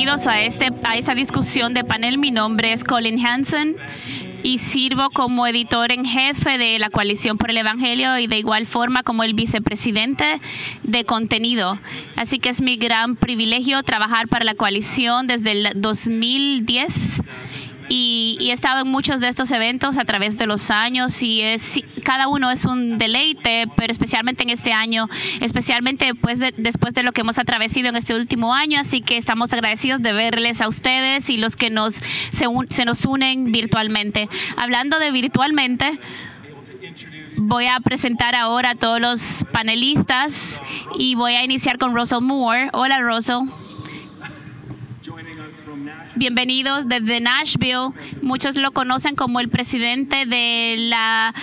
bienvenidos a esa discusión de panel. Mi nombre es Colin Hansen y sirvo como editor en jefe de la Coalición por el Evangelio y de igual forma como el vicepresidente de contenido. Así que es mi gran privilegio trabajar para la coalición desde el 2010. Y he estado en muchos de estos eventos a través de los años y cada uno es un deleite, pero especialmente en este año, especialmente después de lo que hemos atravesado en este último año. Así que estamos agradecidos de verles a ustedes y los que se nos unen virtualmente. Hablando de virtualmente, voy a presentar ahora a todos los panelistas y voy a iniciar con Russell Moore. Hola, Russell. Bienvenidos desde Nashville. Muchos lo conocen como el presidente de la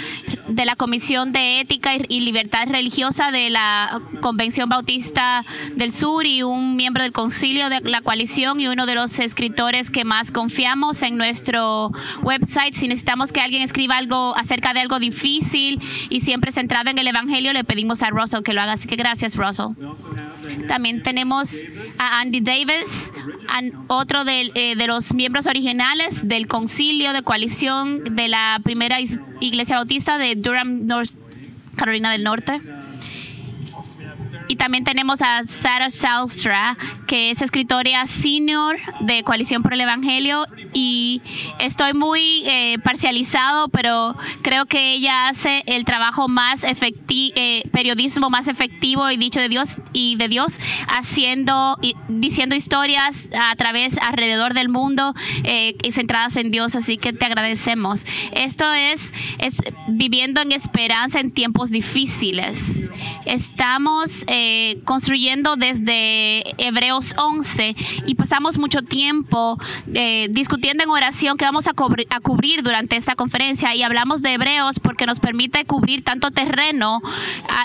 Comisión de Ética y Libertad Religiosa de la Convención Bautista del Sur y un miembro del concilio de la coalición y uno de los escritores que más confiamos en nuestro website. Si necesitamos que alguien escriba algo acerca de algo difícil y siempre centrado en el Evangelio, le pedimos a Russell que lo haga. Así que gracias, Russell. También tenemos a Andy Davis, otro de los miembros originales del concilio de coalición de la primera iglesia bautista de Durham, Carolina del Norte. Y también tenemos a Sarah Salstra, que es escritora senior de Coalición por el Evangelio. Y estoy muy parcializado, pero creo que ella hace el trabajo más periodismo más efectivo y dicho de Dios diciendo historias alrededor del mundo centradas en Dios. Así que te agradecemos. Esto es viviendo en esperanza en tiempos difíciles. Estamos construyendo desde Hebreos 11 y pasamos mucho tiempo discutiendo en oración que vamos a cubrir durante esta conferencia, y hablamos de Hebreos porque nos permite cubrir tanto terreno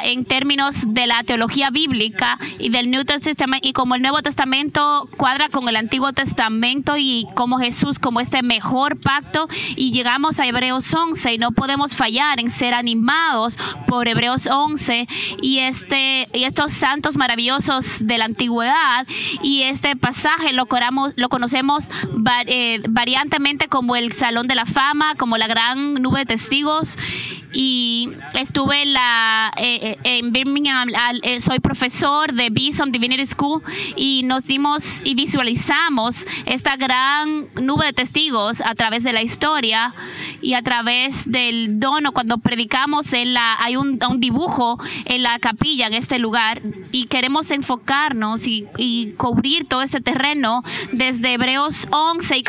en términos de la teología bíblica y del New Testament, y como el Nuevo Testamento cuadra con el Antiguo Testamento y como Jesús como este mejor pacto, y llegamos a Hebreos 11 y no podemos fallar en ser animados por Hebreos 11 y estos santos maravillosos de la antigüedad. Y este pasaje lo conocemos variantemente como el Salón de la Fama, como la gran nube de testigos. Y estuve en Birmingham, soy profesor de Bison Divinity School, y nos dimos y visualizamos esta gran nube de testigos a través de la historia y a través del dono. Cuando predicamos hay un dibujo en la capilla en este lugar, y queremos enfocarnos y cubrir todo este terreno desde Hebreos 11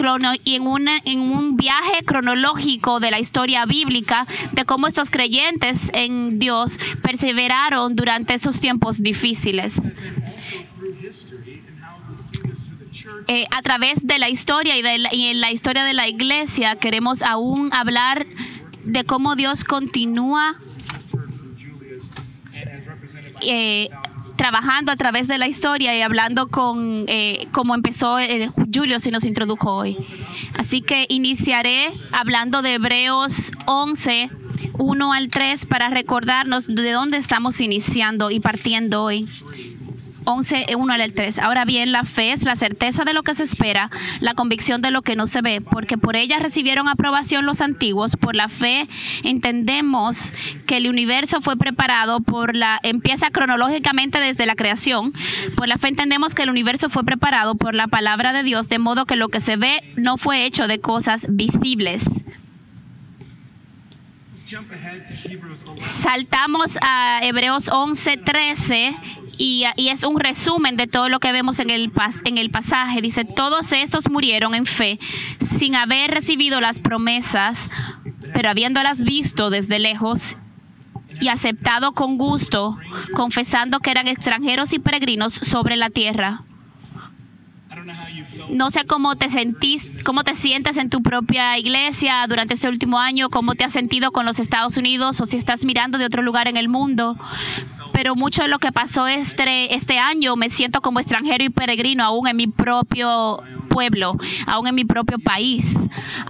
y en un viaje cronológico de la historia bíblica de cómo estos creyentes en Dios perseveraron durante esos tiempos difíciles. A través de la historia y en la historia de la iglesia queremos aún hablar de cómo Dios continúa trabajando a través de la historia y hablando como empezó Julio, se nos introdujo hoy. Así que iniciaré hablando de Hebreos 11, 1 al 3, para recordarnos de dónde estamos iniciando y partiendo hoy. 11, 1 al 3. Ahora bien, la fe es la certeza de lo que se espera, la convicción de lo que no se ve, porque por ella recibieron aprobación los antiguos. Por la fe entendemos que el universo fue preparado empieza cronológicamente desde la creación. Por la fe entendemos que el universo fue preparado por la palabra de Dios, de modo que lo que se ve no fue hecho de cosas visibles. Saltamos a Hebreos 11:13 y es un resumen de todo lo que vemos en el pasaje. Dice: todos estos murieron en fe, sin haber recibido las promesas, pero habiéndolas visto desde lejos y aceptado con gusto, confesando que eran extranjeros y peregrinos sobre la tierra. No sé cómo te sientes en tu propia iglesia durante este último año, cómo te has sentido con los Estados Unidos o si estás mirando de otro lugar en el mundo. Pero mucho de lo que pasó este año me siento como extranjero y peregrino aún en mi propio pueblo, aún en mi propio país,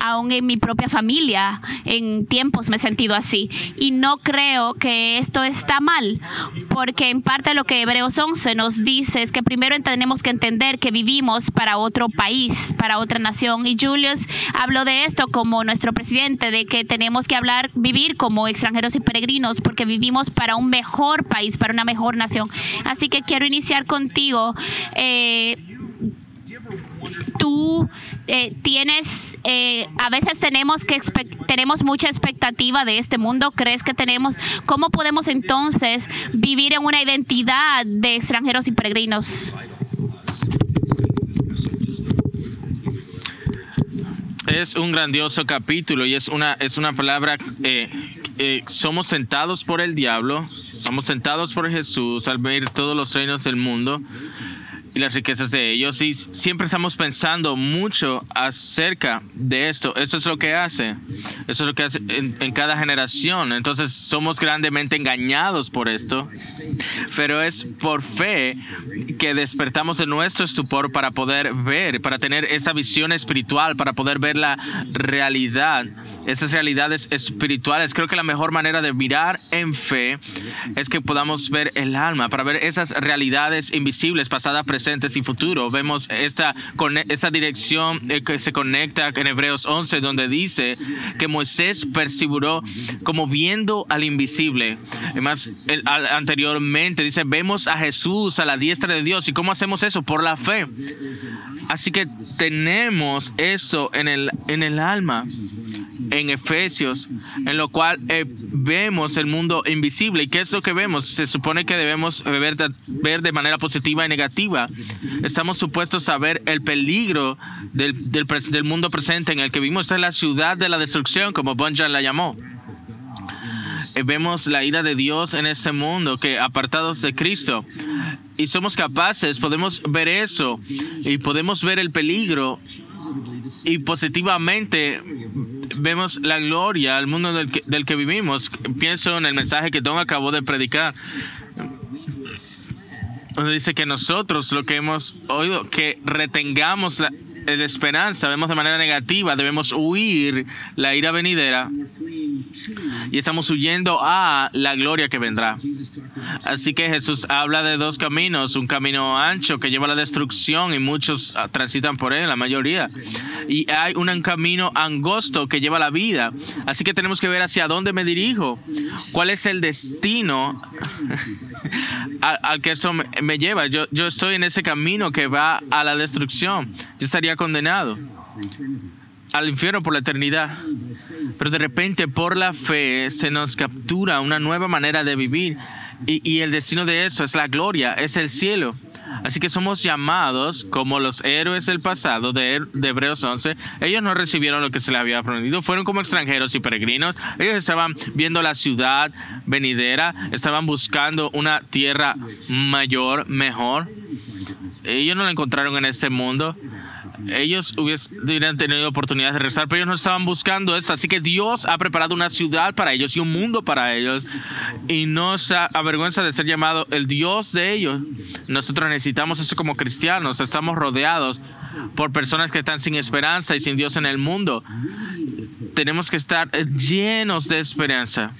aún en mi propia familia. En tiempos me he sentido así. Y no creo que esto está mal, porque en parte lo que Hebreos 11 nos dice es que primero tenemos que entender que vivimos peregrinos para otro país, para otra nación. Y Julius habló de esto como nuestro presidente, de que tenemos que vivir como extranjeros y peregrinos porque vivimos para un mejor país, para una mejor nación. Así que quiero iniciar contigo. Tú tienes, a veces tenemos mucha expectativa de este mundo. ¿Crees que tenemos? ¿Cómo podemos entonces vivir en una identidad de extranjeros y peregrinos? Es un grandioso capítulo y es una palabra. Somos tentados por el diablo, somos tentados por Jesús al ver todos los reinos del mundo y las riquezas de ellos, y siempre estamos pensando mucho acerca de esto. Eso es lo que hace en cada generación. Entonces somos grandemente engañados por esto, pero es por fe que despertamos de nuestro estupor para poder ver, para tener esa visión espiritual, para poder ver la realidad, esas realidades espirituales. Creo que la mejor manera de mirar en fe es que podamos ver el alma, para ver esas realidades invisibles, pasadas, presentes y futuro. Vemos esta dirección que se conecta en Hebreos 11, donde dice que Moisés perseveró como viendo al invisible. Además, anteriormente dice, vemos a Jesús a la diestra de Dios. ¿Y cómo hacemos eso? Por la fe. Así que tenemos eso en el alma, en Efesios, en lo cual vemos el mundo invisible. ¿Y qué es lo que vemos? Se supone que debemos ver de manera positiva y negativa. Estamos supuestos a ver el peligro del mundo presente en el que vivimos. Esta es la ciudad de la destrucción, como Bunyan la llamó. Vemos la ira de Dios en este mundo, que apartados de Cristo, y somos capaces, podemos ver eso y podemos ver el peligro, y positivamente vemos la gloria al mundo del que vivimos. Pienso en el mensaje que Don acabó de predicar, donde dice que nosotros, lo que hemos oído, que retengamos la esperanza, vemos de manera negativa, debemos huir la ira venidera y estamos huyendo a la gloria que vendrá. Así que Jesús habla de dos caminos, un camino ancho que lleva a la destrucción y muchos transitan por él, la mayoría, y hay un camino angosto que lleva a la vida. Así que tenemos que ver hacia dónde me dirijo, cuál es el destino al que eso me lleva. Yo estoy en ese camino que va a la destrucción. Yo estaría condenado al infierno por la eternidad. Pero de repente, por la fe, se nos captura una nueva manera de vivir. Y el destino de eso es la gloria, es el cielo. Así que somos llamados como los héroes del pasado de Hebreos 11. Ellos no recibieron lo que se les había prometido. Fueron como extranjeros y peregrinos. Ellos estaban viendo la ciudad venidera. Estaban buscando una tierra mayor, mejor. Ellos no la encontraron en este mundo. Ellos hubieran tenido oportunidad de regresar, pero ellos no estaban buscando esto. Así que Dios ha preparado una ciudad para ellos y un mundo para ellos, y no se avergüenza de ser llamado el Dios de ellos. Nosotros necesitamos eso como cristianos. Estamos rodeados por personas que están sin esperanza y sin Dios en el mundo. Tenemos que estar llenos de esperanza.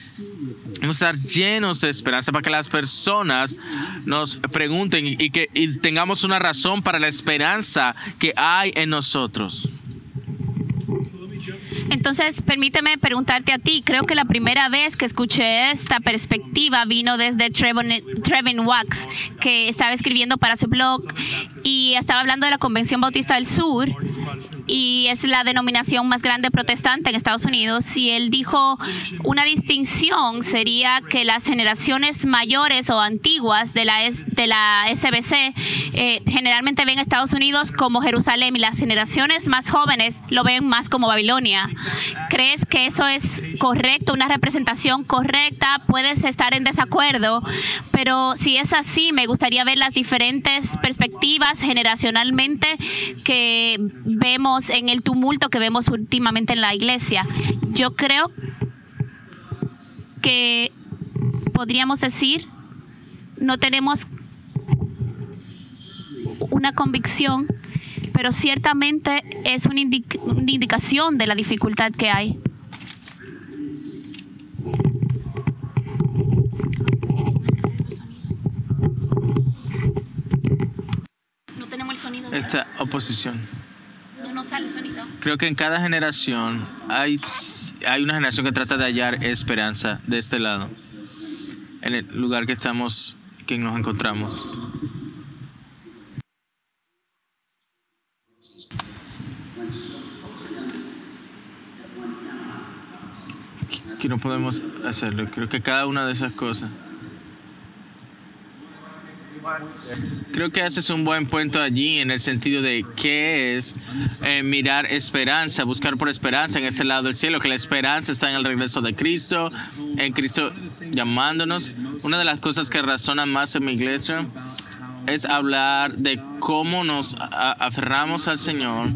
Debemos estar llenos de esperanza para que las personas nos pregunten y tengamos una razón para la esperanza que hay en nosotros. Entonces, permíteme preguntarte a ti. Creo que la primera vez que escuché esta perspectiva vino desde Trevin Wax, que estaba escribiendo para su blog y estaba hablando de la Convención Bautista del Sur, y es la denominación más grande protestante en Estados Unidos. Y él dijo, una distinción sería que las generaciones mayores o antiguas de la SBC generalmente ven a Estados Unidos como Jerusalén, y las generaciones más jóvenes lo ven más como Babilonia. ¿Crees que eso es correcto, una representación correcta? Puedes estar en desacuerdo, pero si es así, me gustaría ver las diferentes perspectivas generacionalmente que vemos en el tumulto que vemos últimamente en la iglesia. Yo creo que podríamos decir, no tenemos una convicción, pero ciertamente es una indicación de la dificultad que hay. esta oposición. No sale sonido. Creo que en cada generación hay una generación que trata de hallar esperanza de este lado, en el lugar que nos encontramos. Que no podemos hacerlo. Creo que cada una de esas cosas. Creo que haces un buen punto allí en el sentido de qué es mirar esperanza, buscar por esperanza en ese lado del cielo, que la esperanza está en el regreso de Cristo, en Cristo llamándonos. Una de las cosas que razonan más en mi iglesia es hablar de cómo nos aferramos al Señor,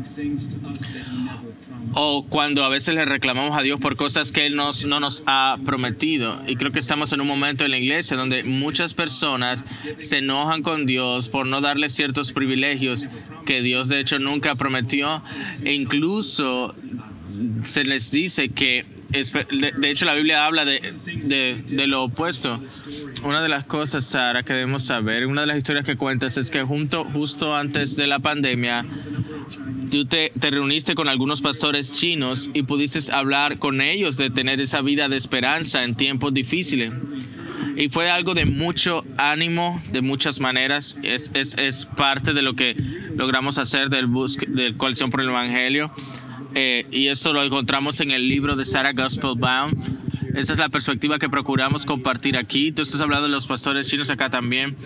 o cuando a veces le reclamamos a Dios por cosas que Él no nos ha prometido. Y creo que estamos en un momento en la iglesia donde muchas personas se enojan con Dios por no darle ciertos privilegios que Dios de hecho nunca prometió. E incluso se les dice que, de hecho la Biblia habla de lo opuesto. Una de las cosas, Sara, que debemos saber, una de las historias que cuentas es que justo antes de la pandemia, tú te reuniste con algunos pastores chinos y pudiste hablar con ellos de tener esa vida de esperanza en tiempos difíciles. Y fue algo de mucho ánimo, de muchas maneras. Es parte de lo que logramos hacer del Coalición por el Evangelio. Y esto lo encontramos en el libro de Sarah Gospel Bound. Esa es la perspectiva que procuramos compartir aquí. Tú estás hablando de los pastores chinos acá también.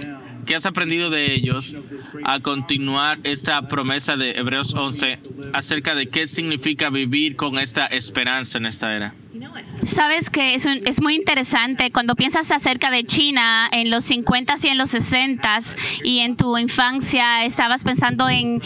¿Qué has aprendido de ellos a continuar esta promesa de Hebreos 11 acerca de qué significa vivir con esta esperanza en esta era? Sabes que es muy interesante cuando piensas acerca de China en los 50s y en los 60s, y en tu infancia estabas pensando en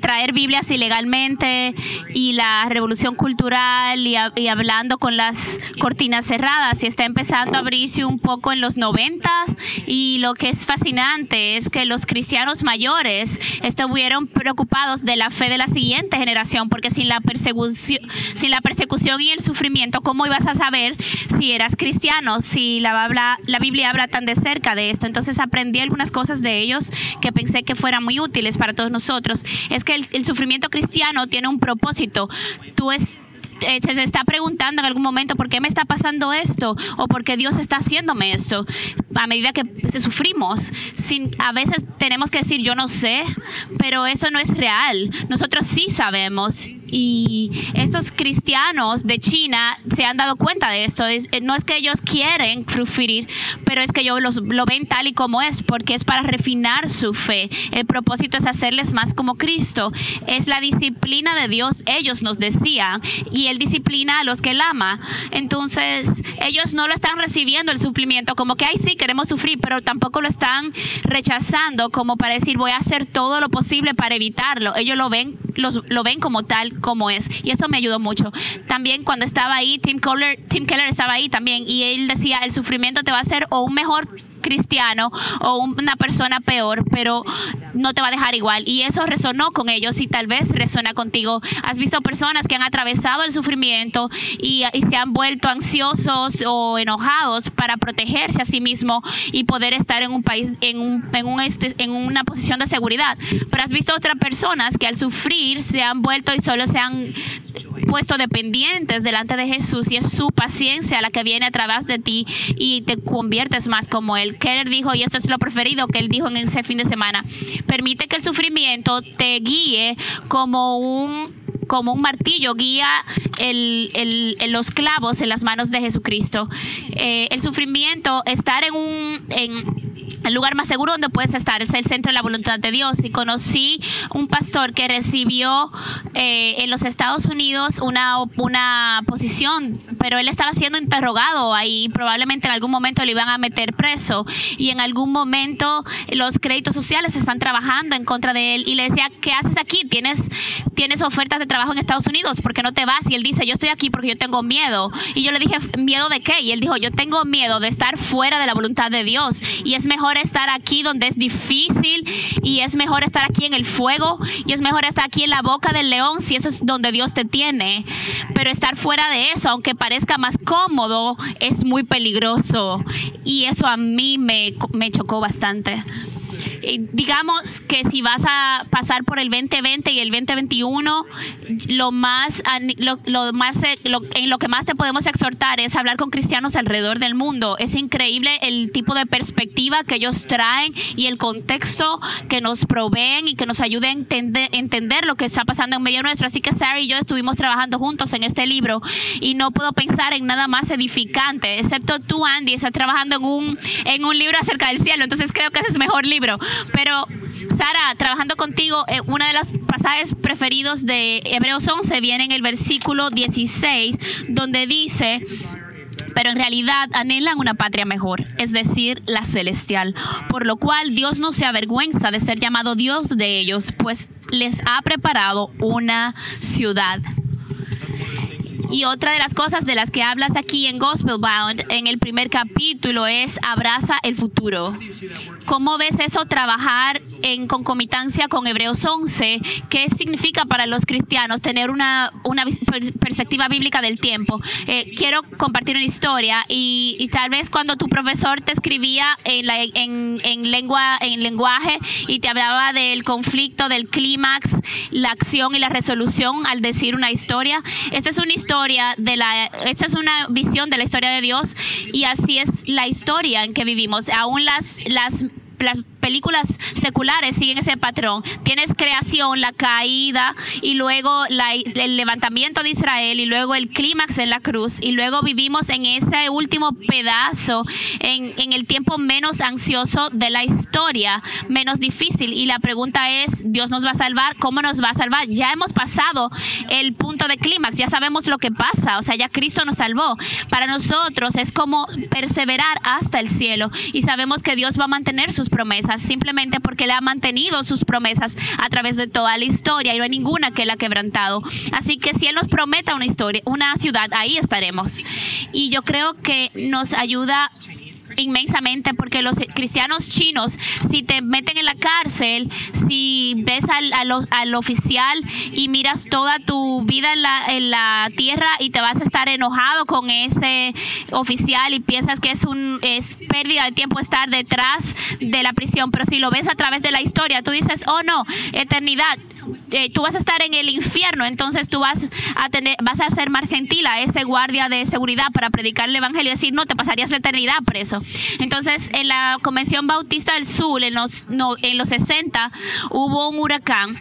traer Biblias ilegalmente y la revolución cultural y hablando con las cortinas cerradas, y está empezando a abrirse un poco en los 90s. Y lo que es fascinante es que los cristianos mayores estuvieron preocupados de la fe de la siguiente generación, porque sin la persecución y el sufrimiento, ¿cómo ibas a saber si eras cristiano, si la Biblia habla tan de cerca de esto? Entonces aprendí algunas cosas de ellos que pensé que fueran muy útiles para todos nosotros. Es que el sufrimiento cristiano tiene un propósito. Se está preguntando en algún momento por qué me está pasando esto, o por qué Dios está haciéndome esto. A medida que sufrimos, a veces tenemos que decir yo no sé, pero eso no es real. Nosotros sí sabemos. Y estos cristianos de China se han dado cuenta de esto. No es que ellos quieren sufrir, pero es que ellos lo ven tal y como es, porque es para refinar su fe. El propósito es hacerles más como Cristo. Es la disciplina de Dios, ellos nos decían, y Él disciplina a los que Él ama. Entonces ellos no lo están recibiendo el sufrimiento como que ay sí queremos sufrir, pero tampoco lo están rechazando como para decir voy a hacer todo lo posible para evitarlo. Ellos lo ven como tal como es, y eso me ayudó mucho. También cuando estaba ahí, Tim Keller estaba ahí también, y él decía el sufrimiento te va a hacer o un mejor cristiano o una persona peor, pero no te va a dejar igual. Y eso resonó con ellos, y tal vez resuena contigo. Has visto personas que han atravesado el sufrimiento y se han vuelto ansiosos o enojados para protegerse a sí mismo y poder estar en un país, en una posición de seguridad. Pero has visto otras personas que al sufrir se han vuelto y solo se han puesto dependientes delante de Jesús, y es su paciencia la que viene a través de ti y te conviertes más como Él. Keller dijo, y esto es lo preferido que él dijo en ese fin de semana: permite que el sufrimiento te guíe como un martillo guía los clavos en las manos de Jesucristo. El sufrimiento, estar en el lugar más seguro donde puedes estar, es el centro de la voluntad de Dios. Y conocí un pastor que recibió en los Estados Unidos una posición, pero él estaba siendo interrogado ahí. Probablemente en algún momento le iban a meter preso, y en algún momento los créditos sociales están trabajando en contra de él, y le decía, ¿qué haces aquí? ¿Tienes ofertas de trabajo en Estados Unidos? ¿Por qué no te vas? Y él dice, yo estoy aquí porque yo tengo miedo. Y yo le dije, ¿miedo de qué? Y él dijo, yo tengo miedo de estar fuera de la voluntad de Dios, y es mejor estar aquí donde es difícil, y es mejor estar aquí en el fuego, y es mejor estar aquí en la boca del león si eso es donde Dios te tiene. Pero estar fuera de eso, aunque parezca más cómodo, es muy peligroso, y eso a mí me chocó bastante. digamos que si vas a pasar por el 2020 y el 2021, en lo que más te podemos exhortar es hablar con cristianos alrededor del mundo. Es increíble el tipo de perspectiva que ellos traen y el contexto que nos proveen y que nos ayuda a entender lo que está pasando en medio nuestro. Así que Sarah y yo estuvimos trabajando juntos en este libro y no puedo pensar en nada más edificante, excepto tú, Andy, estás trabajando en un libro acerca del cielo, entonces creo que ese es mejor libro. Pero Sara, trabajando contigo, uno de los pasajes preferidos de Hebreos 11 viene en el versículo 16, donde dice: pero en realidad anhelan una patria mejor, es decir, la celestial, por lo cual Dios no se avergüenza de ser llamado Dios de ellos, pues les ha preparado una ciudad. Y otra de las cosas de las que hablas aquí en Gospel Bound, en el primer capítulo, es abraza el futuro. ¿Cómo ves eso trabajar en concomitancia con Hebreos 11? ¿Qué significa para los cristianos tener una perspectiva bíblica del tiempo? Quiero compartir una historia y tal vez cuando tu profesor te escribía en lenguaje y te hablaba del conflicto, del clímax, la acción y la resolución al decir una historia. Esta es una visión de la historia de Dios y así es la historia en que vivimos. Aún las películas seculares siguen ese patrón. Tienes creación, la caída y luego el levantamiento de Israel y luego el clímax en la cruz y luego vivimos en ese último pedazo en el tiempo menos ansioso de la historia, menos difícil, y la pregunta es: ¿Dios nos va a salvar? ¿Cómo nos va a salvar? Ya hemos pasado el punto de clímax, ya sabemos lo que pasa, o sea, ya Cristo nos salvó. Para nosotros es como perseverar hasta el cielo y sabemos que Dios va a mantener sus promesas, simplemente porque Él ha mantenido sus promesas a través de toda la historia y no hay ninguna que Él ha quebrantado. Así que si Él nos promete una ciudad, ahí estaremos. Y yo creo que nos ayuda inmensamente porque los cristianos chinos, si te meten en la cárcel, si ves al oficial y miras toda tu vida en la tierra y te vas a estar enojado con ese oficial y piensas que es pérdida de tiempo estar detrás de la prisión, pero si lo ves a través de la historia, tú dices: oh no, eternidad, tú vas a estar en el infierno, entonces tú vas a ser más gentil a ese guardia de seguridad para predicar el evangelio y decir: no, te pasarías la eternidad preso. Entonces, en la Convención Bautista del Sur, en los 60, hubo un huracán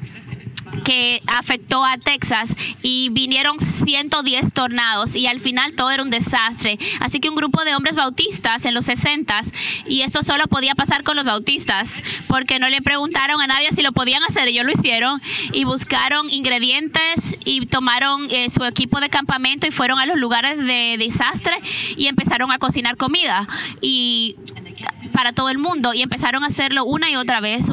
que afectó a Texas y vinieron 110 tornados y al final todo era un desastre. Así que un grupo de hombres bautistas en los 60s, y esto solo podía pasar con los bautistas porque no le preguntaron a nadie si lo podían hacer, ellos lo hicieron y buscaron ingredientes y tomaron su equipo de campamento y fueron a los lugares de desastre y empezaron a cocinar comida y para todo el mundo y empezaron a hacerlo una y otra vez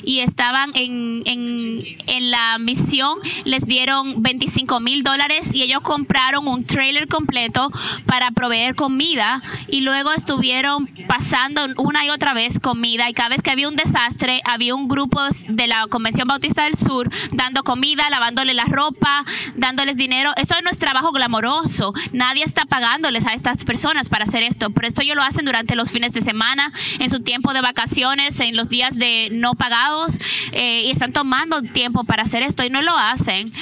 y estaban en la misión. Les dieron $25,000 y ellos compraron un trailer completo para proveer comida y luego estuvieron pasando una y otra vez comida y cada vez que había un desastre había un grupo de la Convención Bautista del Sur dando comida, lavándole la ropa, dándoles dinero. Eso no es trabajo glamoroso, nadie está pagándoles a estas personas para hacer esto, pero esto ellos lo hacen durante los fines de semana, en su tiempo de vacaciones, en los días de no pagados, y están tomando tiempo para hacer esto y no lo hacen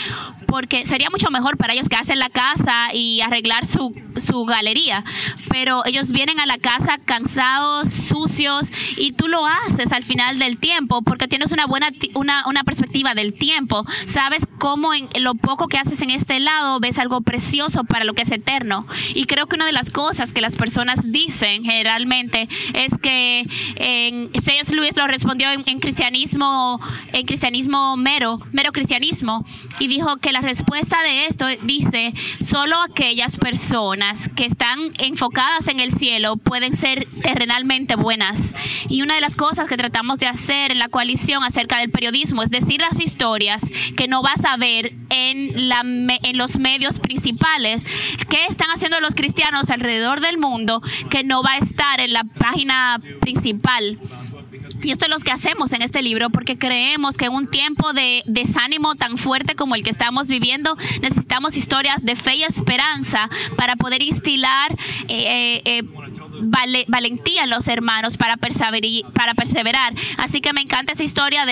porque sería mucho mejor para ellos quedarse en la casa y arreglar su galería, pero ellos vienen a la casa cansados, sucios, y tú lo haces al final del tiempo porque tienes una perspectiva del tiempo. Sabes cómo en lo poco que haces en este lado ves algo precioso para lo que es eterno. Y creo que una de las cosas que las personas dicen generalmente es que C.S. Lewis lo respondió en cristianismo mero cristianismo, y dijo que la respuesta de esto dice: solo aquellas personas que están enfocadas en el cielo pueden ser terrenalmente buenas. Y una de las cosas que tratamos de hacer en la coalición acerca del periodismo es decir las historias que no vas a ver en los medios principales. ¿Qué están haciendo los cristianos alrededor del mundo que no va a estar en la página principal? Y esto es lo que hacemos en este libro porque creemos que en un tiempo de desánimo tan fuerte como el que estamos viviendo, necesitamos historias de fe y esperanza para poder instilar valentía en los hermanos para perseverar. Así que me encanta esa historia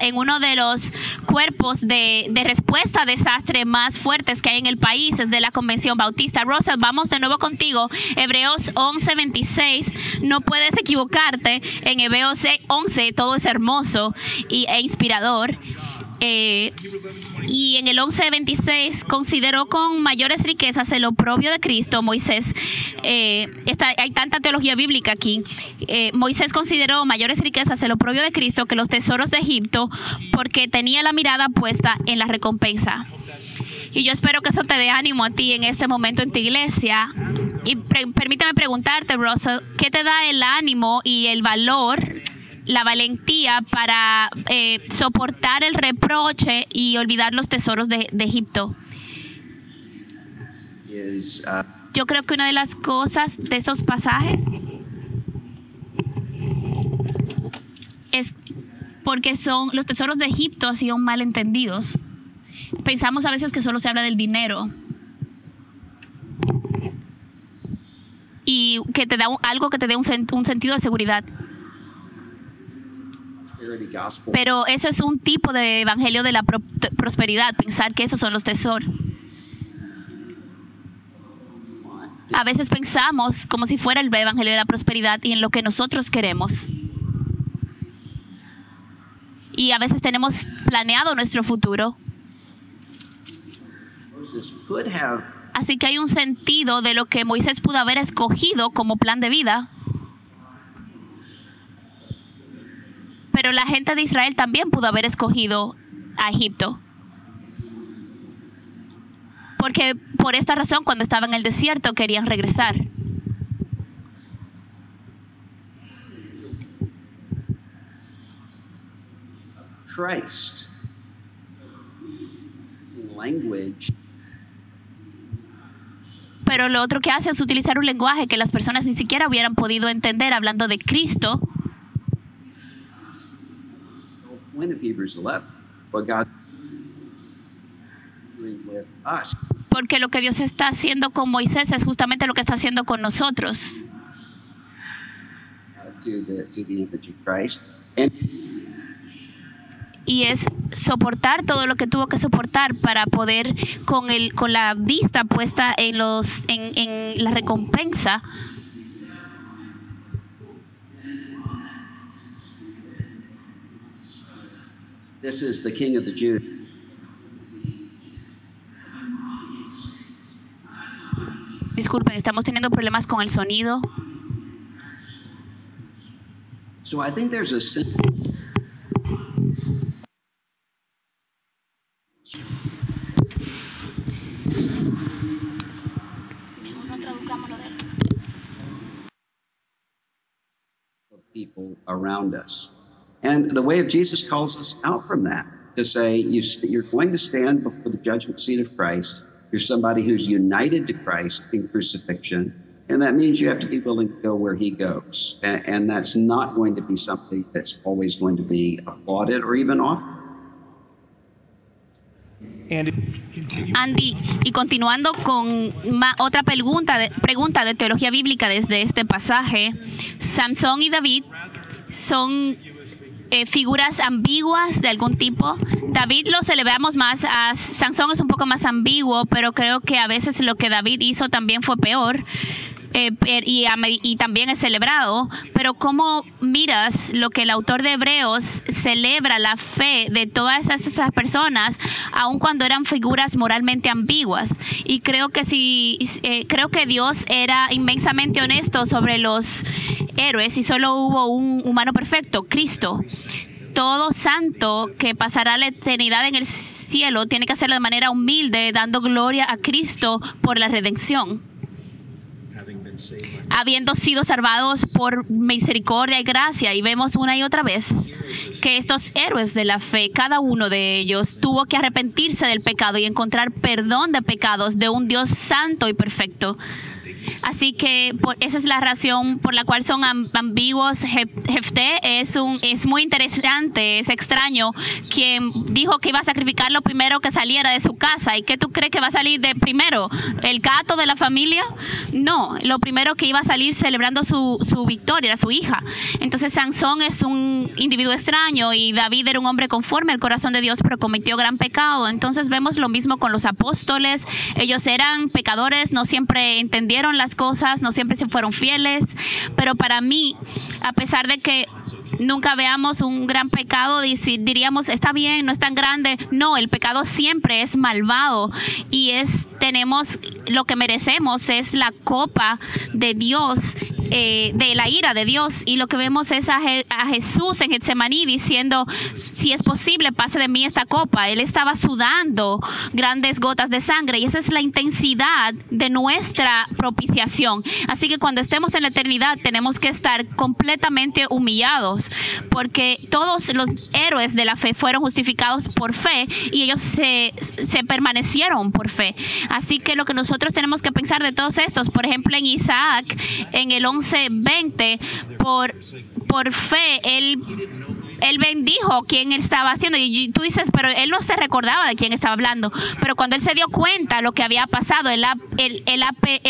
en uno de los cuerpos de respuesta a desastre más fuertes que hay en el país, es de la Convención Bautista. Russell, vamos de nuevo contigo. Hebreos 11:26. No puedes equivocarte. En Hebreos 11 todo es hermoso e inspirador. Y en el 11:26 consideró con mayores riquezas el oprobio de Cristo. Moisés, hay tanta teología bíblica aquí. Moisés consideró mayores riquezas el oprobio de Cristo que los tesoros de Egipto, porque tenía la mirada puesta en la recompensa. Y yo espero que eso te dé ánimo a ti en este momento en tu iglesia. Y permítame preguntarte, Russell, ¿qué te da el ánimo y el valor, la valentía para soportar el reproche y olvidar los tesoros de Egipto? Yo creo que una de las cosas de estos pasajes es porque los tesoros de Egipto han sido mal entendidos. Pensamos a veces que solo se habla del dinero y que te da algo que te dé un sentido de seguridad. Pero eso es un tipo de evangelio de la prosperidad, pensar que esos son los tesoros. A veces pensamos como si fuera el evangelio de la prosperidad y en lo que nosotros queremos. Y a veces tenemos planeado nuestro futuro. Así que hay un sentido de lo que Moisés pudo haber escogido como plan de vida. Pero la gente de Israel también pudo haber escogido a Egipto. Porque por esta razón, cuando estaban en el desierto, querían regresar. Christ, language. Pero lo otro que hace es utilizar un lenguaje que las personas ni siquiera hubieran podido entender, hablando de Cristo. Porque lo que Dios está haciendo con Moisés es justamente lo que está haciendo con nosotros. Y es soportar todo lo que tuvo que soportar para poder, con la vista puesta en la recompensa. This is the King of the Jews. Disculpen, estamos teniendo problemas con el sonido. So I think there's a people around us. And the way of Jesus calls us out from that, to say you're going to stand before the judgment seat of Christ. You're somebody who's united to Christ in crucifixion, and that means you have to be willing to go where he goes. And that's not going to be something that's always going to be applauded or even offered. Andy, y continuando con otra pregunta de teología bíblica desde este pasaje, Sansón y David son figuras ambiguas de algún tipo. David lo celebramos más, Sansón es un poco más ambiguo, pero creo que a veces lo que David hizo también fue peor. Y también es celebrado, pero ¿cómo miras lo que el autor de Hebreos celebra la fe de todas esas personas, aun cuando eran figuras moralmente ambiguas? Y creo que creo que Dios era inmensamente honesto sobre los héroes y solo hubo un humano perfecto, Cristo. Todo santo que pasará la eternidad en el cielo tiene que hacerlo de manera humilde, dando gloria a Cristo por la redención. Habiendo sido salvados por misericordia y gracia, y vemos una y otra vez que estos héroes de la fe, cada uno de ellos tuvo que arrepentirse del pecado y encontrar perdón de pecados de un Dios santo y perfecto. Así que esa es la razón por la cual son ambiguos. Jefté es muy interesante, es extraño, quien dijo que iba a sacrificar lo primero que saliera de su casa. ¿Y qué tú crees que va a salir de primero? ¿El gato de la familia? No, lo primero que iba a salir celebrando su victoria era su hija. Entonces Sansón es un individuo extraño y David era un hombre conforme al corazón de Dios, pero cometió gran pecado. Entonces vemos lo mismo con los apóstoles. Ellos eran pecadores, no siempre entendieron las cosas, no siempre se fueron fieles, pero para mí, a pesar de que nunca veamos un gran pecado, diríamos, está bien, no es tan grande. No, el pecado siempre es malvado y tenemos lo que merecemos, es la copa de Dios, de la ira de Dios. Y lo que vemos es a Jesús en Getsemaní diciendo, si es posible, pase de mí esta copa. Él estaba sudando grandes gotas de sangre y esa es la intensidad de nuestra propiciación. Así que cuando estemos en la eternidad tenemos que estar completamente humillados, porque todos los héroes de la fe fueron justificados por fe y ellos se permanecieron por fe. Así que lo que nosotros tenemos que pensar de todos estos, por ejemplo, en Isaac, en el 11:20, por fe, él bendijo quien él estaba haciendo. Y tú dices, pero él no se recordaba de quién estaba hablando. Pero cuando él se dio cuenta de lo que había pasado, él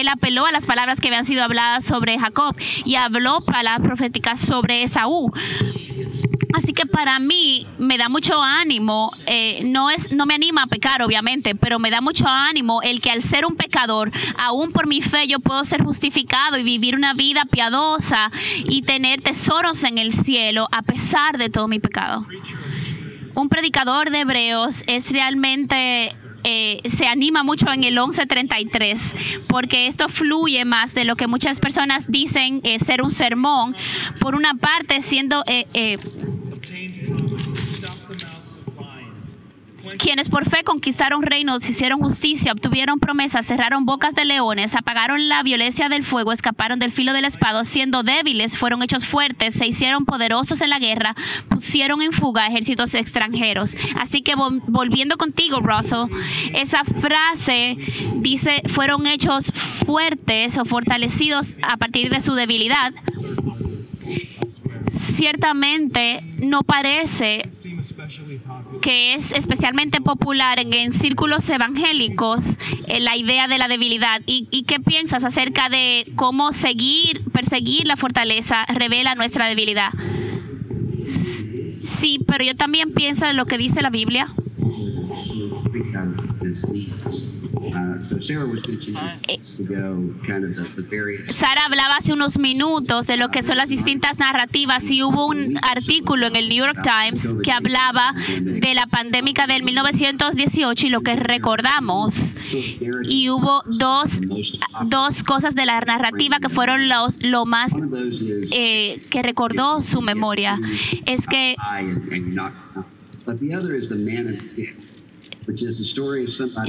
apeló a las palabras que habían sido habladas sobre Jacob y habló palabras proféticas sobre Esaú. Así que para mí me da mucho ánimo, no me anima a pecar obviamente, pero me da mucho ánimo el que al ser un pecador, aún por mi fe yo puedo ser justificado y vivir una vida piadosa y tener tesoros en el cielo a pesar de todo mi pecado. Un predicador de Hebreos es realmente... se anima mucho en el 11:33, porque esto fluye más de lo que muchas personas dicen ser un sermón. Por una parte, siendo quienes por fe conquistaron reinos, hicieron justicia, obtuvieron promesas, cerraron bocas de leones, apagaron la violencia del fuego, escaparon del filo del espada, siendo débiles fueron hechos fuertes, se hicieron poderosos en la guerra, pusieron en fuga ejércitos extranjeros. Así que volviendo contigo, Russell, esa frase dice, fueron hechos fuertes o fortalecidos a partir de su debilidad. Ciertamente no parece que es especialmente popular en círculos evangélicos la idea de la debilidad. ¿Y qué piensas acerca de cómo perseguir la fortaleza revela nuestra debilidad? Sí, pero yo también pienso en lo que dice la Biblia. Sara hablaba hace unos minutos de lo que son las distintas narrativas y hubo un artículo en el New York Times que hablaba de la pandemia del 1918 y lo que recordamos, y hubo dos cosas de la narrativa que fueron lo más que recordó su memoria. Es que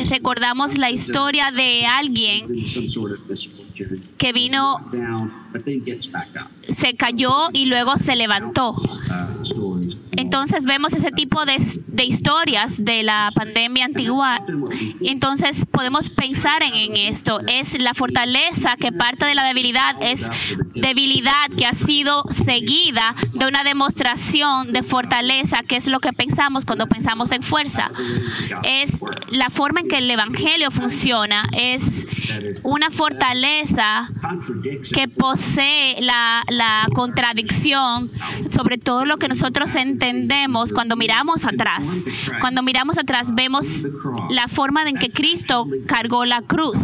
recordamos la historia de alguien que vino, se cayó y luego se levantó. Entonces vemos ese tipo de historias de la pandemia antigua. Entonces podemos pensar en esto. Es la fortaleza que parte de la debilidad, es debilidad que ha sido seguida de una demostración de fortaleza, que es lo que pensamos cuando pensamos en fuerza. Es la forma en que el evangelio funciona, es una fortaleza que posee la contradicción sobre todo lo que nosotros entendemos cuando miramos atrás. Cuando miramos atrás vemos la forma en que Cristo cargó la cruz,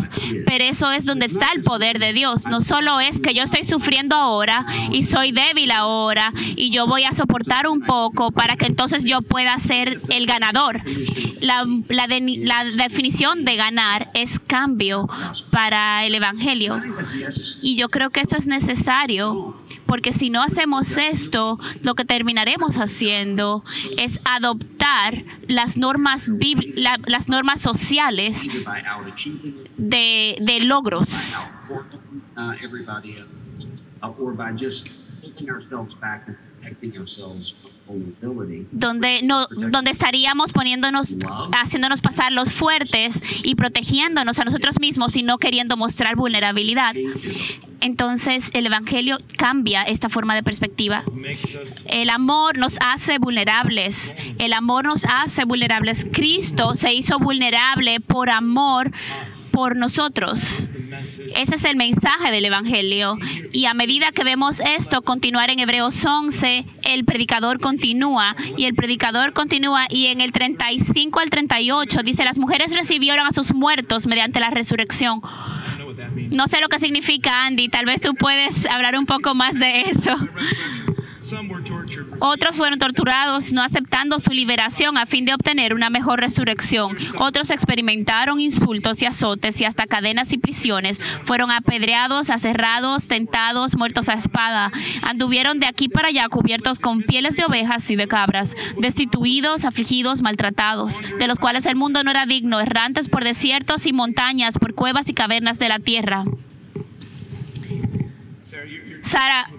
pero eso es donde está el poder de Dios. No solo es que yo estoy sufriendo ahora y soy débil ahora y yo voy a soportar un poco para que entonces yo pueda ser el ganador. La definición de ganar es cambio para el evangelio, y yo creo que esto es necesario, porque si no hacemos esto, lo que terminaremos haciendo es adoptar las normas sociales de logros. donde estaríamos haciéndonos pasar los fuertes y protegiéndonos a nosotros mismos y no queriendo mostrar vulnerabilidad. Entonces el Evangelio cambia esta forma de perspectiva. El amor nos hace vulnerables. El amor nos hace vulnerables. Cristo se hizo vulnerable por amor por nosotros. Ese es el mensaje del Evangelio. Y a medida que vemos esto continuar en Hebreos 11, el predicador continúa y en el 35 al 38 dice: las mujeres recibieron a sus muertos mediante la resurrección. No sé lo que significa, Andy. Tal vez tú puedes hablar un poco más de eso. Otros fueron torturados, no aceptando su liberación a fin de obtener una mejor resurrección. Otros experimentaron insultos y azotes y hasta cadenas y prisiones. Fueron apedreados, aserrados, tentados, muertos a espada. Anduvieron de aquí para allá cubiertos con pieles de ovejas y de cabras, destituidos, afligidos, maltratados, de los cuales el mundo no era digno, errantes por desiertos y montañas, por cuevas y cavernas de la tierra. Sara,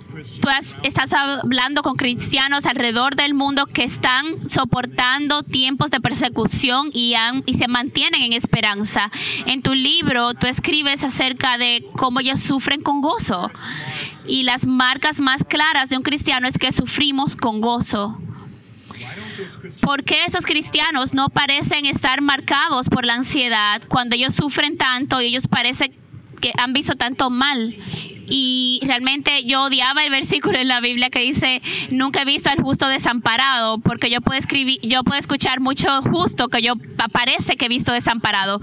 tú estás hablando con cristianos alrededor del mundo que están soportando tiempos de persecución y se mantienen en esperanza. En tu libro, tú escribes acerca de cómo ellos sufren con gozo. Y las marcas más claras de un cristiano es que sufrimos con gozo. ¿Por qué esos cristianos no parecen estar marcados por la ansiedad cuando ellos sufren tanto y ellos parecen que han visto tanto mal? Y realmente yo odiaba el versículo en la Biblia que dice: nunca he visto al justo desamparado, porque yo puedo escuchar mucho justo que yo parece que he visto desamparado.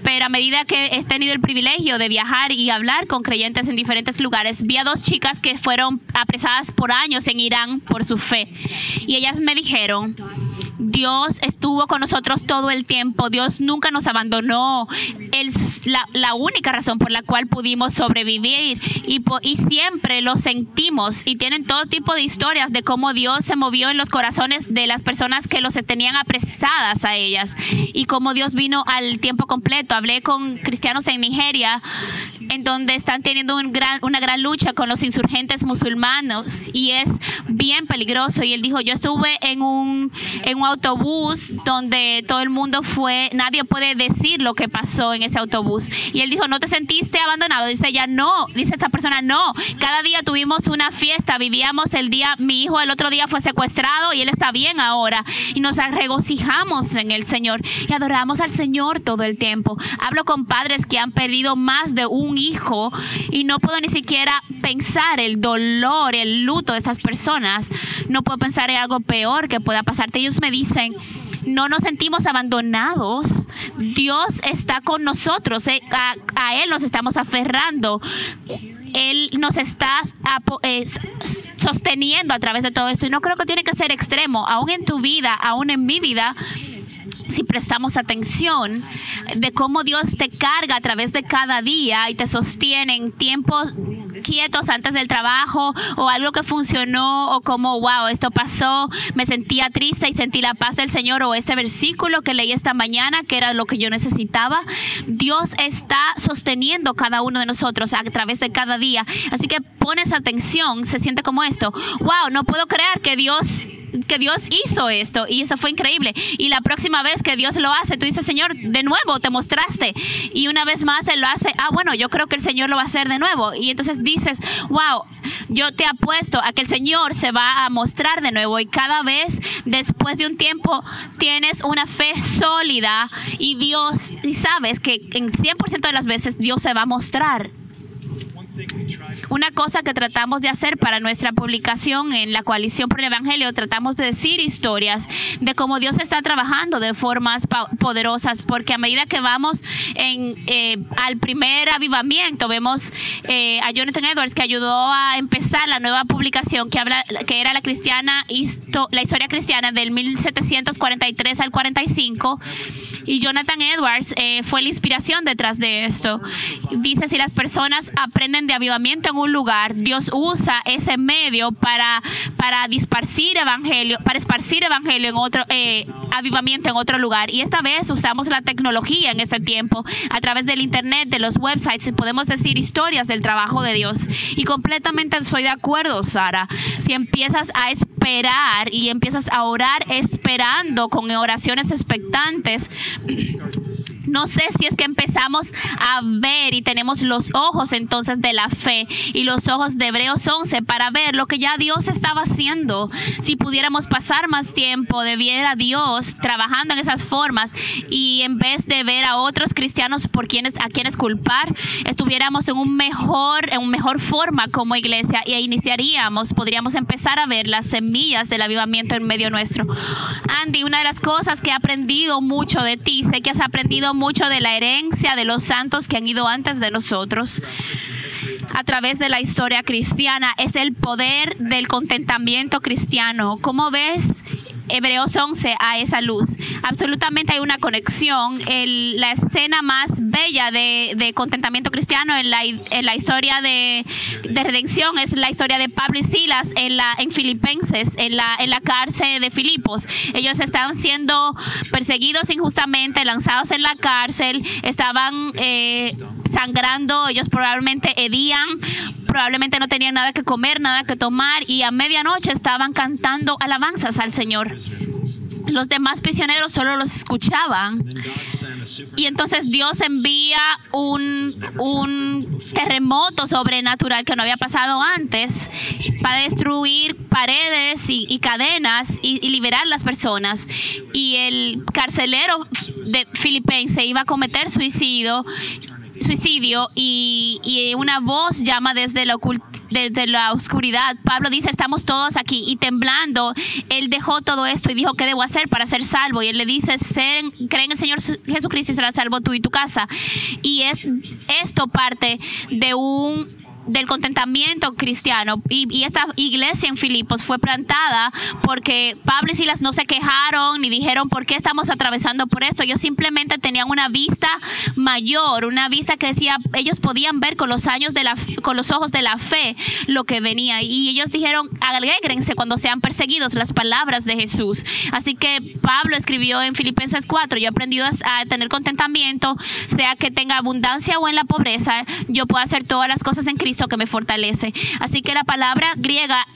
Pero a medida que he tenido el privilegio de viajar y hablar con creyentes en diferentes lugares, vi a 2 chicas que fueron apresadas por años en Irán por su fe. Y ellas me dijeron: Dios estuvo con nosotros todo el tiempo. Dios nunca nos abandonó. La única razón por la cual pudimos sobrevivir y siempre lo sentimos. Y tienen todo tipo de historias de cómo Dios se movió en los corazones de las personas que los tenían apresadas a ellas y cómo Dios vino al tiempo completo. Hablé con cristianos en Nigeria, en donde están teniendo una gran lucha con los insurgentes musulmanes y es bien peligroso. Y él dijo: yo estuve en un autobús donde todo el mundo fue, nadie puede decir lo que pasó en ese autobús. Y él dijo: ¿no te sentiste abandonado? Dice ella: no. Dice esta persona: no. Cada día tuvimos una fiesta, vivíamos el día, mi hijo el otro día fue secuestrado y él está bien ahora. Y nos regocijamos en el Señor y adoramos al Señor todo el tiempo. Hablo con padres que han perdido más de un hijo y no puedo ni siquiera pensar el dolor, el luto de estas personas. No puedo pensar en algo peor que pueda pasarte. Ellos me dicen: no nos sentimos abandonados. Dios está con nosotros. A Él nos estamos aferrando. Él nos está sosteniendo a través de todo esto. Y no creo que tiene que ser extremo. Aún en tu vida, aún en mi vida, si prestamos atención de cómo Dios te carga a través de cada día y te sostiene en tiempos quietos antes del trabajo o algo que funcionó o como wow, esto pasó, me sentía triste y sentí la paz del Señor, o este versículo que leí esta mañana que era lo que yo necesitaba. Dios está sosteniendo cada uno de nosotros a través de cada día. Así que pones atención, se siente como esto: wow, no puedo creer que Dios hizo esto y eso fue increíble. Y la próxima vez que Dios lo hace, tú dices: Señor, de nuevo te mostraste. Y una vez más Él lo hace: bueno, yo creo que el Señor lo va a hacer de nuevo. Y entonces dices: wow, yo te apuesto a que el Señor se va a mostrar de nuevo. Y cada vez después de un tiempo tienes una fe sólida y sabes que en 100% de las veces Dios se va a mostrar. Una cosa que tratamos de hacer para nuestra publicación en la Coalición por el Evangelio, tratamos de decir historias de cómo Dios está trabajando de formas poderosas, porque a medida que vamos al primer avivamiento, vemos a Jonathan Edwards, que ayudó a empezar la nueva publicación que era la historia cristiana del 1743 al 45, y Jonathan Edwards fue la inspiración detrás de esto. Dice: si las personas aprenden de avivamiento en un lugar, Dios usa ese medio para para esparcir evangelio en otro avivamiento en otro lugar. Y esta vez usamos la tecnología en este tiempo a través del internet, de los websites, y podemos decir historias del trabajo de Dios. Y completamente estoy de acuerdo, Sara. Si empiezas a esperar y empiezas a orar esperando con oraciones expectantes, no sé si es que empezamos a ver y tenemos los ojos entonces de la fe y los ojos de Hebreos 11 para ver lo que ya Dios estaba haciendo. Si pudiéramos pasar más tiempo de ver a Dios trabajando en esas formas y en vez de ver a otros cristianos a quienes culpar, estuviéramos en un mejor forma como iglesia y podríamos empezar a ver las semillas del avivamiento en medio nuestro. Andy, una de las cosas que he aprendido mucho de ti, sé que has aprendido mucho de la herencia de los santos que han ido antes de nosotros a través de la historia cristiana, es el poder del contentamiento cristiano. ¿Cómo ves Hebreos 11 a esa luz? Absolutamente hay una conexión. La escena más bella de contentamiento cristiano en la historia de redención es la historia de Pablo y Silas en Filipenses, en la cárcel de Filipos. Ellos estaban siendo perseguidos injustamente, lanzados en la cárcel, estaban sangrando, ellos probablemente hedían, probablemente no tenían nada que comer, nada que tomar, y a medianoche estaban cantando alabanzas al Señor. Los demás prisioneros solo los escuchaban. Y entonces Dios envía un terremoto sobrenatural que no había pasado antes para destruir paredes y cadenas y liberar las personas. Y el carcelero de Filipenses iba a cometer suicidio y una voz llama desde la oscuridad. Pablo dice, estamos todos aquí, y temblando él dejó todo esto y dijo, ¿qué debo hacer para ser salvo? Y él le dice, cree en el Señor Jesucristo y serás salvo tú y tu casa. Y esto parte del contentamiento cristiano, y esta iglesia en Filipos fue plantada porque Pablo y Silas no se quejaron ni dijeron ¿por qué estamos atravesando por esto? Ellos simplemente tenían una vista mayor, una vista que decía, ellos podían ver con los ojos de la fe lo que venía, y ellos dijeron, alégrense cuando sean perseguidos, las palabras de Jesús. Así que Pablo escribió en Filipenses 4, yo he aprendido a tener contentamiento, sea que tenga abundancia o en la pobreza, yo puedo hacer todas las cosas en Cristo que me fortalece. Así que la palabra griega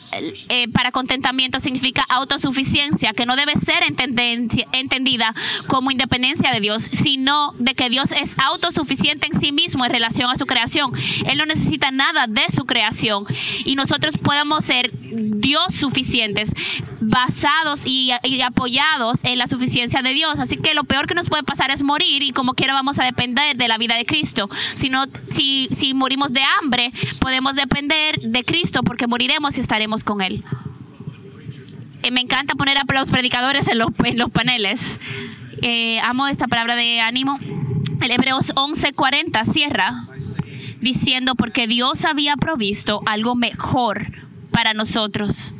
para contentamiento significa autosuficiencia, que no debe ser entendida como independencia de Dios, sino de que Dios es autosuficiente en sí mismo en relación a su creación. Él no necesita nada de su creación, y nosotros podemos ser Dios suficientes, basados y apoyados en la suficiencia de Dios. Así que lo peor que nos puede pasar es morir, y como quiera vamos a depender de la vida de Cristo. Si morimos de hambre, podemos depender de Cristo porque moriremos y estaremos con Él. Me encanta poner a los predicadores en los paneles. Amo esta palabra de ánimo. El Hebreos 11:40 cierra diciendo, porque Dios había provisto algo mejor para nosotros.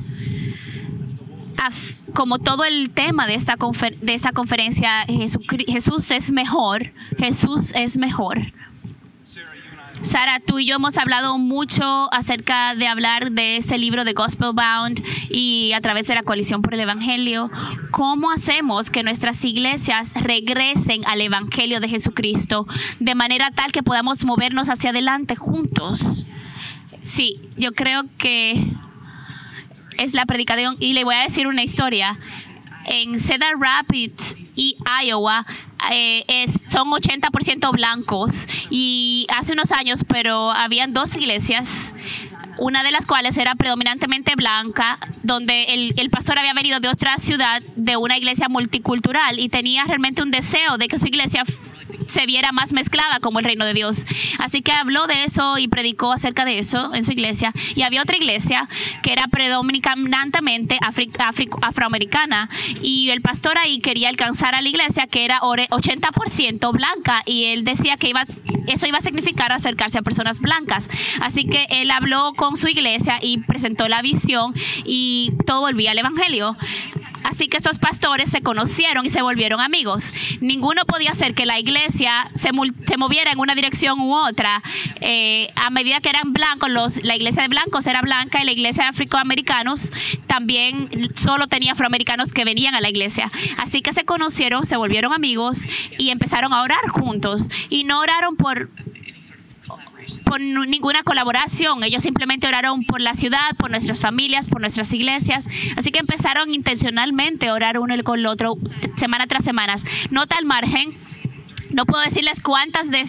Como todo el tema de esta conferencia, Jesús es mejor. Jesús es mejor. Sara, tú y yo hemos hablado mucho acerca de hablar de este libro de Gospel Bound y a través de la coalición por el Evangelio. ¿Cómo hacemos que nuestras iglesias regresen al Evangelio de Jesucristo de manera tal que podamos movernos hacia adelante juntos? Sí, yo creo que es la predicación, y le voy a decir una historia. En Cedar Rapids y Iowa son 80% blancos, y hace unos años, pero habían dos iglesias, una de las cuales era predominantemente blanca, donde el pastor había venido de otra ciudad, de una iglesia multicultural, y tenía realmente un deseo de que su iglesia se viera más mezclada como el reino de Dios. Así que habló de eso y predicó acerca de eso en su iglesia. Y había otra iglesia que era predominantemente afroamericana, y el pastor ahí quería alcanzar a la iglesia que era 80% blanca, y él decía que eso iba a significar acercarse a personas blancas. Así que él habló con su iglesia y presentó la visión, y todo volvía al Evangelio. Así que estos pastores se conocieron y se volvieron amigos. Ninguno podía hacer que la iglesia se moviera en una dirección u otra. A medida que eran blancos, la iglesia de blancos era blanca y la iglesia de afroamericanos también solo tenía afroamericanos que venían a la iglesia. Así que se conocieron, se volvieron amigos y empezaron a orar juntos. Y no oraron por ninguna colaboración. Ellos simplemente oraron por la ciudad, por nuestras familias, por nuestras iglesias. Así que empezaron intencionalmente a orar uno con el otro semana tras semana. Nota al margen. No puedo decirles cuántas de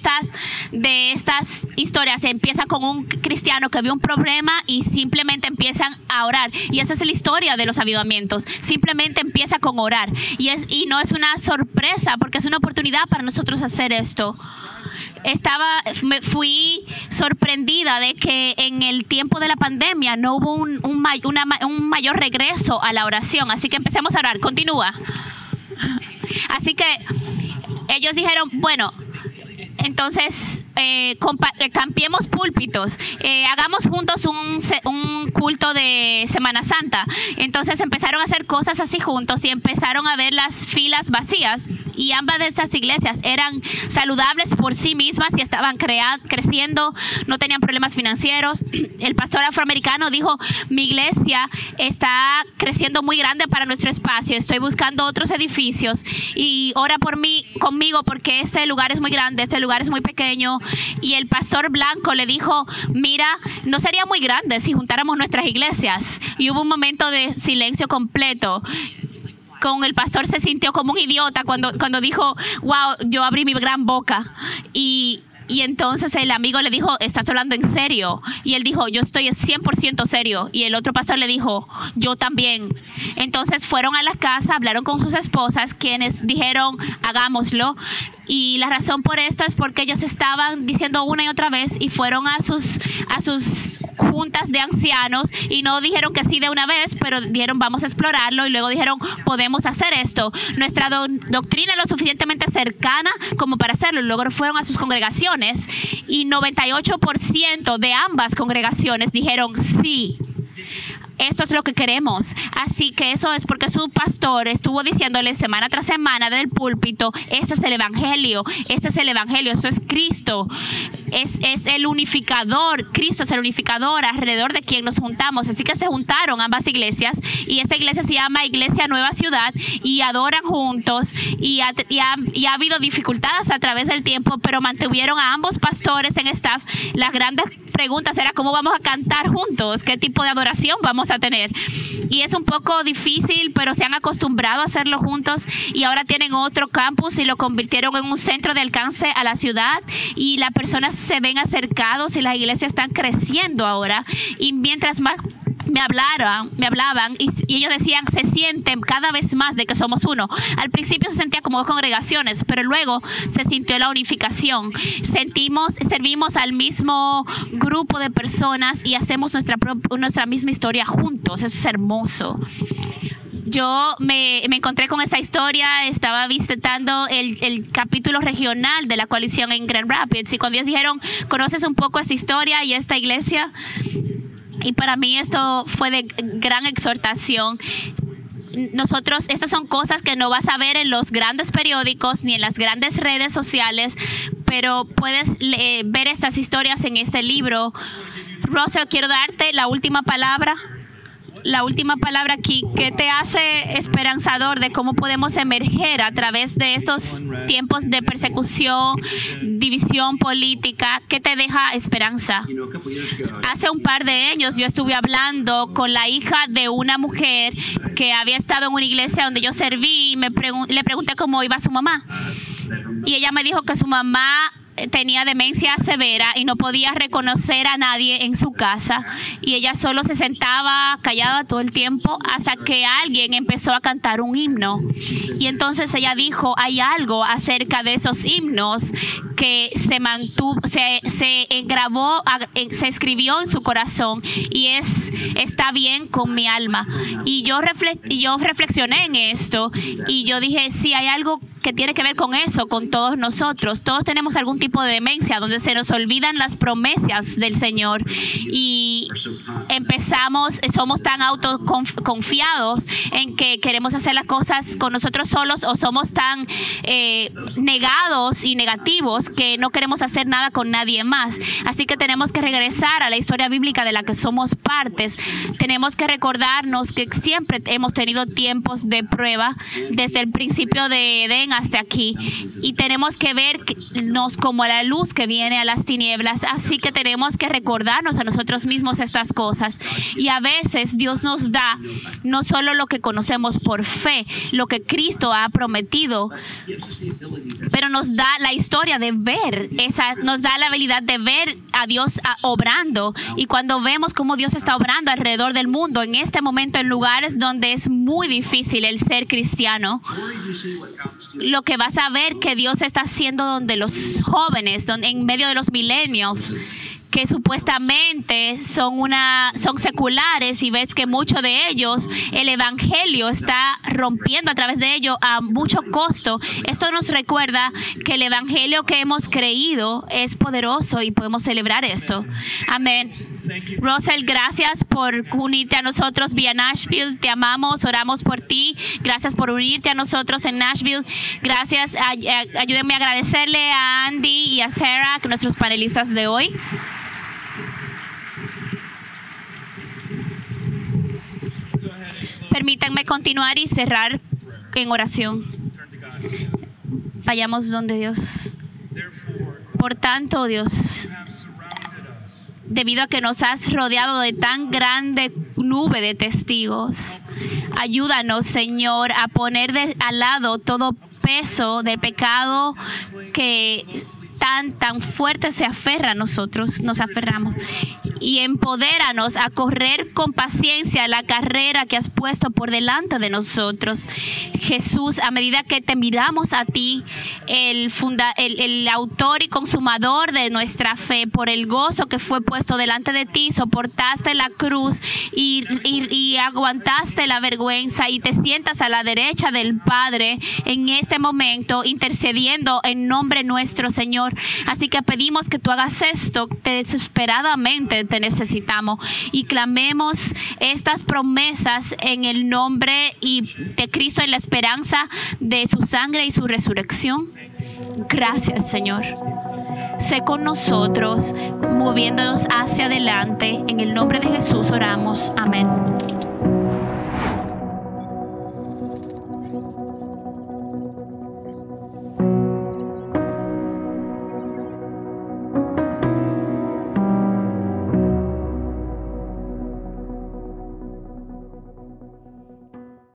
estas historias empiezan con un cristiano que vio un problema y simplemente empiezan a orar. Y esa es la historia de los avivamientos. Simplemente empieza con orar. Y no es una sorpresa porque es una oportunidad para nosotros hacer esto. Me fui sorprendida de que en el tiempo de la pandemia no hubo un mayor regreso a la oración. Así que empecemos a orar. Continúa. Así que ellos dijeron, bueno, entonces cambiemos púlpitos, hagamos juntos un culto de Semana Santa. Entonces empezaron a hacer cosas así juntos y empezaron a ver las filas vacías. Y ambas de estas iglesias eran saludables por sí mismas y estaban creciendo, no tenían problemas financieros. El pastor afroamericano dijo, mi iglesia está creciendo muy grande para nuestro espacio, estoy buscando otros edificios y ora conmigo porque este lugar es muy grande, este lugar es muy pequeño. Y el pastor blanco le dijo, mira, no sería muy grande si juntáramos nuestras iglesias. Y hubo un momento de silencio completo. El pastor se sintió como un idiota cuando dijo, wow, yo abrí mi gran boca. Y entonces el amigo le dijo, ¿estás hablando en serio? Y él dijo, yo estoy 100% serio. Y el otro pastor le dijo, yo también. Entonces fueron a la casa, hablaron con sus esposas, quienes dijeron, hagámoslo. Y la razón por esto es porque ellos estaban diciendo una y otra vez y fueron a sus juntas de ancianos y no dijeron que sí de una vez, pero dijeron vamos a explorarlo y luego dijeron podemos hacer esto. Nuestra doctrina es lo suficientemente cercana como para hacerlo. Luego fueron a sus congregaciones y 98% de ambas congregaciones dijeron sí. Esto es lo que queremos. Así que eso es porque su pastor estuvo diciéndole semana tras semana del púlpito, este es el evangelio, este es el evangelio, eso es Cristo. Es el unificador, Cristo es el unificador alrededor de quien nos juntamos. Así que se juntaron ambas iglesias y esta iglesia se llama Iglesia Nueva Ciudad y adoran juntos y ha habido dificultades a través del tiempo, pero mantuvieron a ambos pastores en staff. Las grandes preguntas era cómo vamos a cantar juntos, qué tipo de adoración vamos a tener. Y es un poco difícil, pero se han acostumbrado a hacerlo juntos y ahora tienen otro campus y lo convirtieron en un centro de alcance a la ciudad y las personas se ven acercados y las iglesias están creciendo ahora. Y mientras más me hablaban y ellos decían, se sienten cada vez más de que somos uno. Al principio se sentía como dos congregaciones, pero luego se sintió la unificación. Servimos al mismo grupo de personas y hacemos nuestra misma historia juntos. Eso es hermoso. Yo me encontré con esta historia, estaba visitando el capítulo regional de la coalición en Grand Rapids y cuando ellos dijeron, ¿conoces un poco esta historia y esta iglesia? Y para mí esto fue de gran exhortación. Estas son cosas que no vas a ver en los grandes periódicos ni en las grandes redes sociales, pero puedes ver estas historias en este libro. Russell, quiero darte la última palabra. La última palabra aquí, ¿qué te hace esperanzador de cómo podemos emerger a través de estos tiempos de persecución, división política? ¿Qué te deja esperanza? Hace un par de años yo estuve hablando con la hija de una mujer que había estado en una iglesia donde yo serví y le pregunté cómo iba su mamá. Y ella me dijo que su mamá tenía demencia severa y no podía reconocer a nadie en su casa y ella solo se sentaba callada todo el tiempo hasta que alguien empezó a cantar un himno y entonces ella dijo, hay algo acerca de esos himnos que se grabó, se escribió en su corazón y está bien con mi alma. Y yo reflexioné en esto y yo dije, sí, hay algo que tiene que ver con eso, con todos nosotros. Todos tenemos algún tipo de demencia, donde se nos olvidan las promesas del Señor y somos tan autoconfiados en que queremos hacer las cosas con nosotros solos, o somos tan negados y negativos que no queremos hacer nada con nadie más. Así que tenemos que regresar a la historia bíblica de la que somos partes. Tenemos que recordarnos que siempre hemos tenido tiempos de prueba desde el principio de Edén hasta aquí, y tenemos que vernos como la luz que viene a las tinieblas. Así que tenemos que recordarnos a nosotros mismos estas cosas, y a veces Dios nos da no solo lo que conocemos por fe, lo que Cristo ha prometido, pero nos da la historia de ver nos da la habilidad de ver a Dios obrando. Y cuando vemos cómo Dios está obrando alrededor del mundo en este momento, en lugares donde es muy difícil el ser cristiano, lo que vas a ver que Dios está haciendo donde los jóvenes, en medio de los millennials, que supuestamente son seculares, y ves que muchos de ellos, el evangelio está rompiendo a través de ellos a mucho costo. Esto nos recuerda que el evangelio que hemos creído es poderoso y podemos celebrar esto. Amén. Russell, gracias por unirte a nosotros vía Nashville. Te amamos, oramos por ti. Gracias por unirte a nosotros en Nashville. Gracias. Ayúdenme a agradecerle a Andy y a Sarah, nuestros panelistas de hoy. Permítanme continuar y cerrar en oración. Vayamos donde Dios. Por tanto, Dios, debido a que nos has rodeado de tan grande nube de testigos, ayúdanos, Señor, a poner al lado todo peso del pecado que tan fuerte se aferra a nosotros, nos aferramos, y empodéranos a correr con paciencia la carrera que has puesto por delante de nosotros. Jesús, a medida que te miramos a ti, el autor y consumador de nuestra fe, por el gozo que fue puesto delante de ti, soportaste la cruz y aguantaste la vergüenza, y te sientas a la derecha del Padre en este momento, intercediendo en nombre nuestro, Señor. Así que pedimos que tú hagas esto, desesperadamente te necesitamos, y clamemos estas promesas en el nombre de Cristo, en la esperanza de su sangre y su resurrección. Gracias, Señor. Sé con nosotros, moviéndonos hacia adelante. En el nombre de Jesús oramos. Amén.